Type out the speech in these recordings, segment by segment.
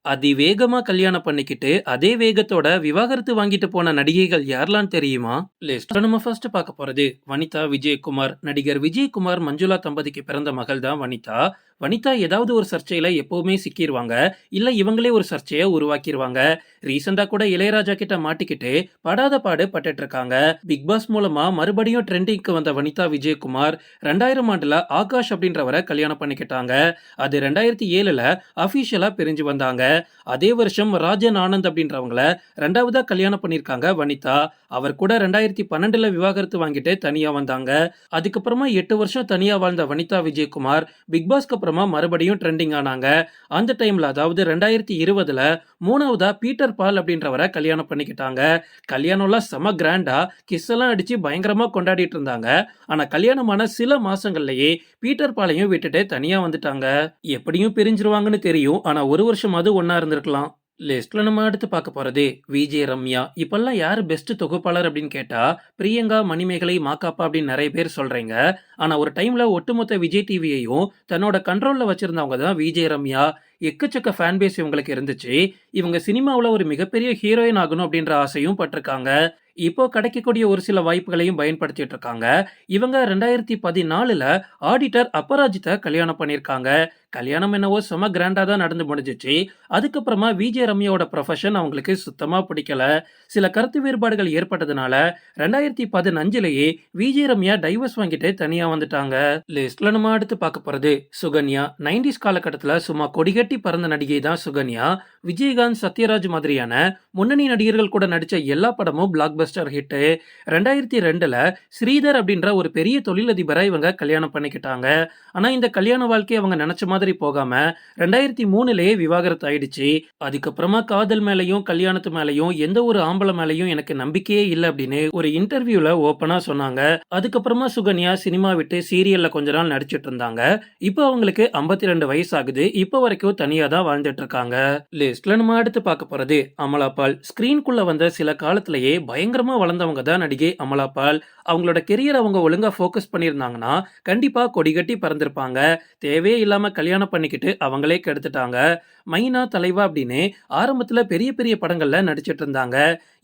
அதிவேகமா கல்யாணம் பண்ணிக்கிட்டு, அதே வேகத்தோட விவாகரத்து வாங்கிட்டு போன நடிகைகள் யாரெல்லாம் தெரியுமா? லிஸ்ட்ல நம்ம ஃபர்ஸ்ட் பார்க்க போறது வனிதா விஜயகுமார். நடிகர் விஜயகுமார், மஞ்சுளா தம்பதிக்கு பிறந்த மகள் தான் வனிதா. வனிதா ஏதாவது ஒரு சர்ச்சையில எப்பவுமே சிக்கிருவாங்க. இல்ல இவங்களே ஒரு சர்ச்சைய உருவாக்கிருவாங்க. ரீசெண்டா கூட இளையராஜா கிட்ட மாட்டிக்கிட்டு படாத பாடு பட்டுட்டு இருக்காங்க. பிக் பாஸ் மூலமா மறுபடியும் ட்ரெண்டிங்க்கு வந்த வனிதா விஜயகுமார் 2000 ஆண்டுல ஆகாஷ் அப்படின்றவரை கல்யாணம் பண்ணிக்கிட்டாங்க. அது 2007ல அபிஷியலா பிரிஞ்சு வந்தாங்க. அதே வருஷம் ராஜன் ஆனந்த் அப்படின்றவங்கள ரெண்டாவதா கல்யாணம் பண்ணிருக்காங்க வனிதா. அவர் கூட 2012ல விவாகரத்து வாங்கிட்டு தனியா வந்தாங்க. அதுக்கப்புறமா 8 வருஷம் தனியா வாழ்ந்த வனிதா விஜயகுமார் பிக் பாஸ்க்கு அப்புறமா மறுபடியும் ட்ரெண்டிங் ஆனாங்க. அந்த டைம்ல அதாவது 2020ல மூணாவதா பீட்டர் பால் அப்படின்றவரை கல்யாணம் பண்ணிக்கிட்டாங்க. கல்யாணம்லாம் செம கிராண்டா கிஸ் எல்லாம் அடிச்சு பயங்கரமா கொண்டாடிட்டு இருந்தாங்க. ஆனா கல்யாணமான சில மாசங்கள்லயே பீட்டர் பாலையும் விட்டுட்டு தனியா வந்துட்டாங்க. எப்படியும் பிரிஞ்சிருவாங்கன்னு தெரியும். ஆனா ஒரு வருஷமாவது ஒன்னா இருந்திருக்கலாம். லிஸ்ட்ல நம்ம அடுத்து பார்க்க போறது விஜய் ரம்யா. இப்பெல்லாம் யாரு பெஸ்ட் தொகுப்பாளர் அப்படின்னு கேட்டா பிரியங்கா, மணிமேகலை, மாக்காப்பா அப்படின்னு நிறைய பேர் சொல்றீங்க. ஆனா ஒரு டைம்ல ஒட்டுமொத்த விஜய் டிவியையும் தன்னோட கண்ட்ரோல்ல வச்சிருந்தவங்க தான் விஜய் ரம்யா. எக்கச்சக்க ஃபேன் பேஸ் இவங்களுக்கு இருந்துச்சு. இவங்க சினிமாவுல ஒரு மிகப்பெரிய ஹீரோயின் ஆகணும் அப்படின்ற ஆசையும் பட்டிருக்காங்க. இப்போ கிடைக்கக்கூடிய ஒரு சில வாய்ப்புகளையும் பயன்படுத்திட்டு இருக்காங்க. இவங்க 2014ல ஆடிட்டர் அப்பராஜித்தை கல்யாணம் பண்ணியிருக்காங்க. கல்யாணம் என்னவோ செம கிராண்டா தான் நடந்து முடிஞ்சிச்சு. அதுக்கப்புறமா விஜய் ரம்யாவோட ப்ரொஃபஷன் அவங்களுக்கு சுத்தமா பிடிக்கல. சில கருத்து வேறுபாடுகள் ஏற்பட்டதுனால 2015லயே விஜய் ரம்யா டைவர்ஸ் வாங்கிட்டு தனியா வந்துட்டாங்க. லிஸ்ட்ல நம்ம அடுத்து பார்க்க போறது சுகன்யா. 90s காலகட்டத்துல சும்மா கொடிகட்டி பறந்த நடிகை தான் சுகன்யா. விஜயகாந்த், சத்யராஜ் மாதிரியான முன்னணி நடிகர்கள் கூட நடிச்ச எல்லா படமும் பிளாக் பஸ்டர் ஹிட். 2002ல ஸ்ரீதர் அப்படின்ற ஒரு பெரிய தொழிலதிபரை இவங்க கல்யாணம் பண்ணிக்கிட்டாங்க. ஆனா இந்த கல்யாண வாழ்க்கை அவங்க நினைச்ச மாதிரி போகாம 2003லயே விவாகரத்து ஆயிடுச்சு. அதுக்கப்புறமா காதல் மேலையும் கல்யாணத்து மேலையும் எந்த ஒரு ஆம்பளை மேலையும் எனக்கு நம்பிக்கையே இல்லை அப்படின்னு ஒரு இன்டர்வியூல ஓப்பனா சொன்னாங்க. அதுக்கப்புறமா சுகன்யா சினிமா விட்டு சீரியல்ல கொஞ்ச நாள் நடிச்சிட்டு இருந்தாங்க. இப்போ அவங்களுக்கு 52 வயசு ஆகுது. இப்போ வரைக்கும் தனியா தான் வாழ்ந்துட்டு இருக்காங்க. லிஸ்ட்ல நம்ம அடுத்து பார்க்க போறது அமலா பால். ஸ்கிரீனுக்குள்ள வந்த சில காலத்திலேயே பயங்கரமா வளர்ந்தவங்க தான் நடிகை அமலா பால். அவங்களோட கெரியர் அவங்க ஒழுங்கா ஃபோக்கஸ் பண்ணியிருந்தாங்கன்னா கண்டிப்பா கொடிகட்டி பறந்திருப்பாங்க. தேவையே இல்லாம கல்யாணம் பண்ணிக்கிட்டு அவங்களே கெடுத்துட்டாங்க. மைனா, தலைவா அப்படின்னு ஆரம்பத்துல பெரிய பெரிய படங்கள்ல நடிச்சிட்டு இருந்தாங்க.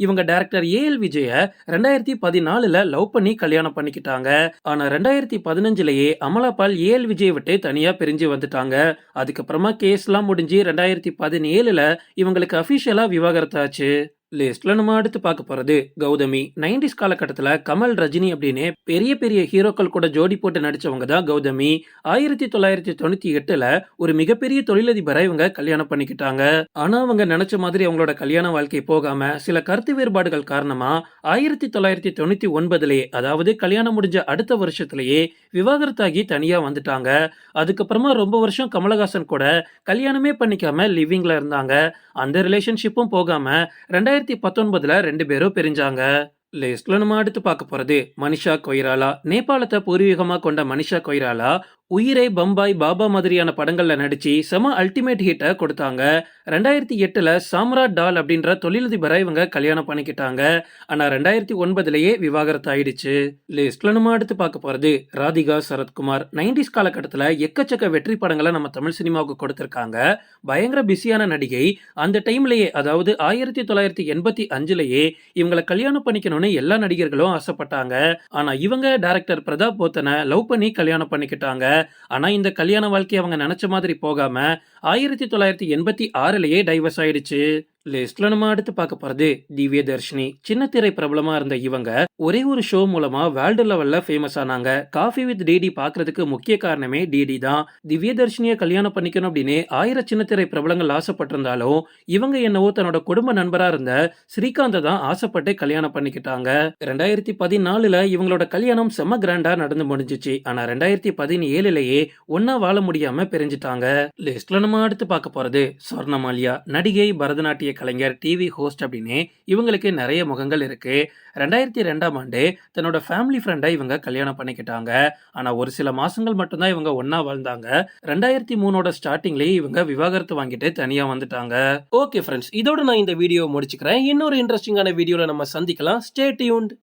இவங்க டைரக்டர் ஏஎல் விஜய 2014ல லவ் பண்ணி கல்யாணம் பண்ணிக்கிட்டாங்க. ஆனா 2015லயே அமலா பால் ஏஎல் விஜய் விட்டு தனியா பிரிஞ்சு வந்துட்டாங்க. அதுக்கப்புறமா கேஸ் எல்லாம் முடிஞ்சு 2017ல இவங்களுக்கு அபிஷியலா விவாகரத்து ஆச்சு. லிஸ்ட்ல நம்ம அடுத்து பார்க்க போறது கௌதமி. 90s காலகட்டத்துல கமல், ரஜினி அப்படின்னு பெரிய பெரிய ஹீரோக்கள் கூட ஜோடி போட்டு நடிச்சவங்க தான் கௌதமி. 1998ல ஒரு மிகப்பெரிய தொழிலதிபரை இவங்க கல்யாணம் பண்ணிக்கிட்டாங்க. ஆனா அவங்க நினைச்ச மாதிரி அவங்களோட கல்யாண வாழ்க்கை போகாம சில கருத்து வேறுபாடுகள் காரணமா 1999லயே அதாவது கல்யாணம் முடிஞ்ச அடுத்த வருஷத்திலேயே விவாகரத்தாகி தனியா வந்துட்டாங்க. அதுக்கப்புறமா ரொம்ப வருஷம் கமலஹாசன் கூட கல்யாணமே பண்ணிக்காம லிவிங்ல இருந்தாங்க. அந்த ரிலேஷன்ஷிப்பும் போகாம 2019ல 2 பேரும் பிரிஞ்சாங்க. லிஸ்ட்ல நம்ம அடுத்து பார்க்க போறது மனிஷா கொய்ராலா. நேபாளத்தை பூர்வீகமா கொண்ட மனிஷா கொய்ராலா உயிரை, பம்பாய், பாபா மாதிரியான படங்கள்ல நடிச்சு செம அல்டிமேட் ஹிட்டை கொடுத்தாங்க. 2008ல சாம்ராட் டால் அப்படின்ற தொழிலதிபரை இவங்க கல்யாணம் பண்ணிக்கிட்டாங்க. ஆனா 2009லயே விவாகரத்து ஆயிடுச்சு. லிஸ்ட்ல நம்ம அடுத்து பார்க்க போறது ராதிகா சரத்குமார். 90s காலகட்டத்துல எக்கச்சக்க வெற்றி படங்களை நம்ம தமிழ் சினிமாவுக்கு கொடுத்திருக்காங்க. பயங்கர பிஸியான நடிகை. அந்த டைம்லயே அதாவது 1985லயே இவங்களை கல்யாணம் பண்ணிக்கணும்னு எல்லா நடிகர்களும் ஆசைப்பட்டாங்க. ஆனா இவங்க டைரக்டர் பிரதாப் போத்தனை லவ் பண்ணி கல்யாணம் பண்ணிக்கிட்டாங்க. ஆனா இந்த கல்யாண வாழ்க்கை அவங்க நினைச்ச மாதிரி போகாம 1986லயே டைவர்ஸ் ஆயிடுச்சு. லிஸ்ட்ல நம்ம அடுத்து பார்க்க போறது திவ்ய தர்ஷினி. சின்ன திரை பிரபலமா இருந்த இவங்க ஒரே ஒரு ஷோ மூலமா வேர்ல்டு லெவல்ல ஃபேமஸ் ஆனாங்க. காஃபி வித் டிடி பாக்குறதுக்கு முக்கிய காரணமே டிடி தான். திவ்ய தர்ஷினிய கல்யாணம் பண்ணிக்கணும் அப்படின்னு 1000 சின்ன திரை பிரபலங்கள் ஆசைப்பட்டிருந்தாலும் இவங்க என்னவோ தன்னோட குடும்ப நண்பரா இருந்த ஸ்ரீகாந்த தான் ஆசைப்பட்டு கல்யாணம் பண்ணிக்கிட்டாங்க. 2014ல இவங்களோட கல்யாணம் செம கிராண்டா நடந்து முடிஞ்சிச்சு. ஆனா 2017லயே ஒன்னா வாழ முடியாம பிரிஞ்சுட்டாங்க. லிஸ்ட்ல நம்ம அடுத்து பார்க்க போறது சொர்ணமாலியா. நடிகை, பரதநாட்டிய கலைஞர், டிவி ஹோஸ்ட் அப்படின்னு இவங்களுக்கு நிறைய முகங்கள் இருக்கு. 2002ஆம் ஆண்டு தன்னோட ஃபேமிலி ஃப்ரெண்டை இவங்க கல்யாணம் பண்ணிக்கிட்டாங்க. ஆனா ஒரு சில மாசங்கள் மட்டும்தான் இவங்க ஒன்னா வாழ்ந்தாங்க. 2003ஓட ஸ்டார்டிங்லயே இவங்க விவாகரத்து வாங்கிட்டு தனியா வந்துட்டாங்க. ஓகே ஃப்ரெண்ட்ஸ், இதோட நான் இந்த வீடியோ முடிச்சுக்கிறேன். இன்னொரு இன்ட்ரெஸ்டிங்கான வீடியோல நம்ம சந்திக்கலாம். Stay tuned.